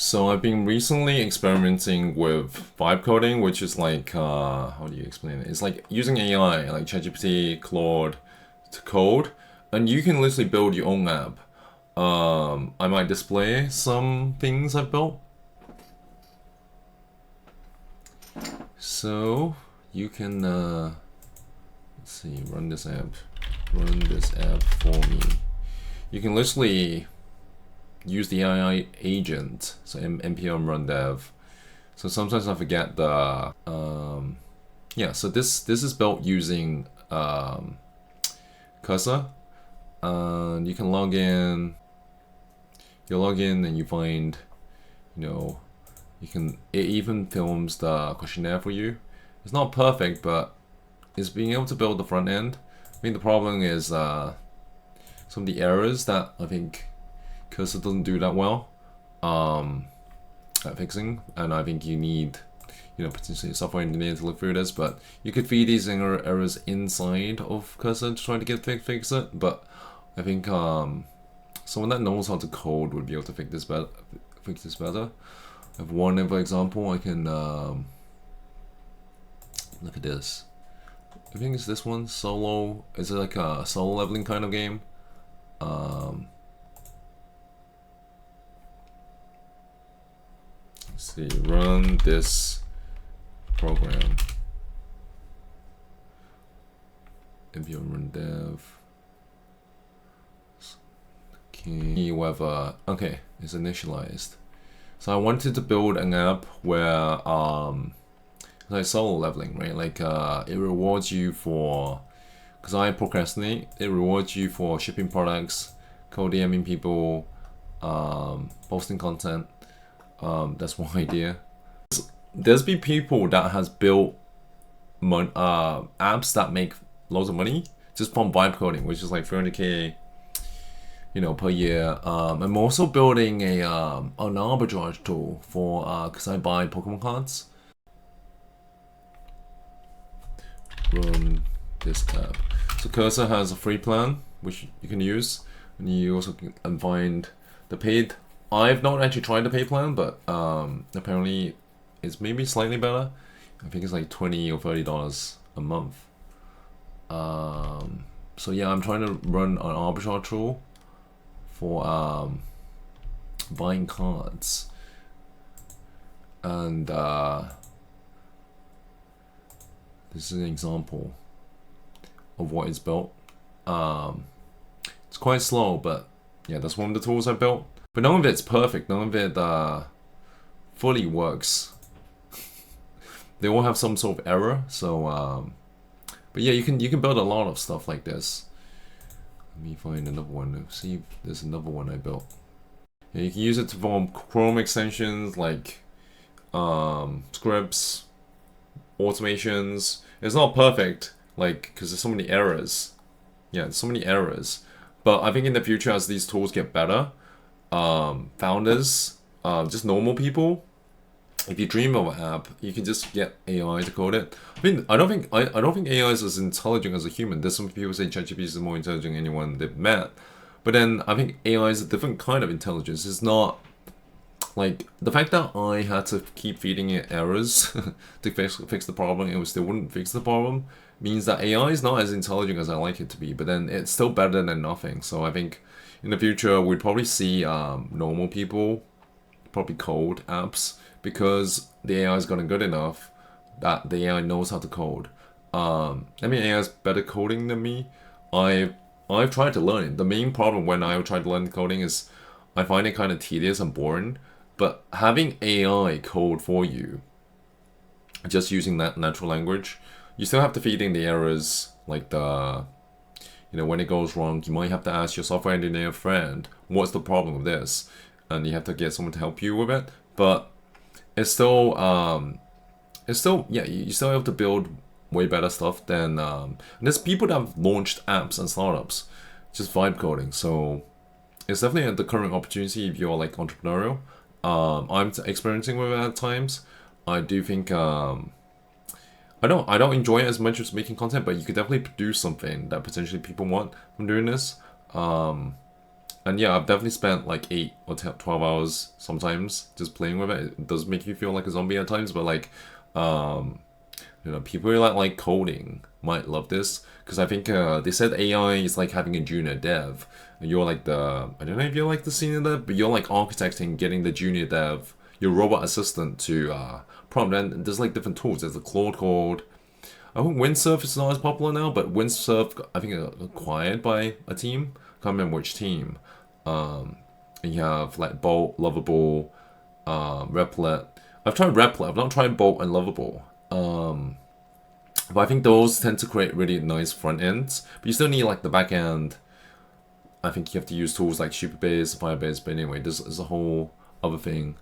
So I've been recently experimenting with vibe coding, which is like how do you explain it? It's like using AI like ChatGPT, Claude to code, and you can literally build your own app. I might display some things I've built. So you can let's see, run this app. Run this app for me. You can literally use the AI agent, so npm run dev. So sometimes I forget the yeah. So this is built using Cursor, and you can log in. You log in and you find, you know, you can it even films the questionnaire for you. It's not perfect, but it's being able to build the front end. I think the problem is some of the errors that I think Cursor doesn't do that well at fixing, and I think you need, potentially a software engineer to look through this. But you could feed these errors inside of Cursor to try to fix it. But I think someone that knows how to code would be able to fix this better. I have one for example. I can look at this. I think it's this one, solo. Is it like a solo leveling kind of game? Let's see, run this program. npm run dev. Okay, whether okay, it's initialized. So I wanted to build an app where like solo leveling, right? Like it rewards you for, because I procrastinate. It rewards you for shipping products, code DMing people, posting content. That's one idea. There's been people that has built apps that make loads of money just from vibe coding, which is like 300k, per year. I'm also building a an arbitrage tool for because I buy Pokemon cards. Run this app. So Cursor has a free plan which you can use, and you also can find the paid. I've not actually tried the paid plan, but apparently it's maybe slightly better. I think it's like $20 or $30 a month. So yeah, I'm trying to run an arbitrage tool for buying cards, and this is an example of what is built. It's quite slow, but yeah, that's one of the tools I built. But none of it's perfect. None of it fully works. They all have some sort of error. So, but yeah, you can build a lot of stuff like this. Let me find another one. See if there's another one I built. Yeah, you can use it to form Chrome extensions like scripts, automations. It's not perfect, like, because there's so many errors. Yeah, there's so many errors. But I think in the future, as these tools get better, founders, just normal people, if you dream of an app, you can just get AI to code it. I mean, I don't think AI is as intelligent as a human. There's some people say ChatGPT is more intelligent than anyone they've met, but then I think AI is a different kind of intelligence. It's not like the fact that I had to keep feeding it errors to fix the problem, and it still wouldn't fix the problem, means that AI is not as intelligent as I like it to be. But then it's still better than nothing. So I think in the future we'd probably see normal people probably code apps because the AI has gotten good enough that the AI knows how to code. I mean, AI is better coding than me. I've tried to learn it. The main problem when I try to learn coding is I find it kind of tedious and boring. But having AI code for you, just using that natural language, you still have to feed in the errors, like when it goes wrong, you might have to ask your software engineer friend, what's the problem with this? And you have to get someone to help you with it. But it's still, yeah, you still have to build way better stuff than, and there's people that have launched apps and startups, just vibe coding. So it's definitely the current opportunity if you're like entrepreneurial. I'm experiencing with it at times. I do think I don't enjoy it as much as making content, but you could definitely produce something that potentially people want from doing this. And And yeah, I've definitely spent like 8 or 10, 12 hours sometimes just playing with it. It does make you feel like a zombie at times, but like, um, people who like coding might love this because I think they said AI is like having a junior dev. You're like the I don't know if you're like the senior dev, but you're like architecting getting the junior dev, your robot assistant to prompt. And there's like different tools. There's the Claude Code. I think Windsurf is not as popular now, but Windsurf I think acquired by a team. Can't remember which team. And you have like Bolt, Lovable, Replit. I've tried Replit. I've not tried Bolt and Lovable. But I think those tend to create really nice front ends. But you still need like the back end. I think you have to use tools like Supabase, Firebase. But anyway, there's a whole other thing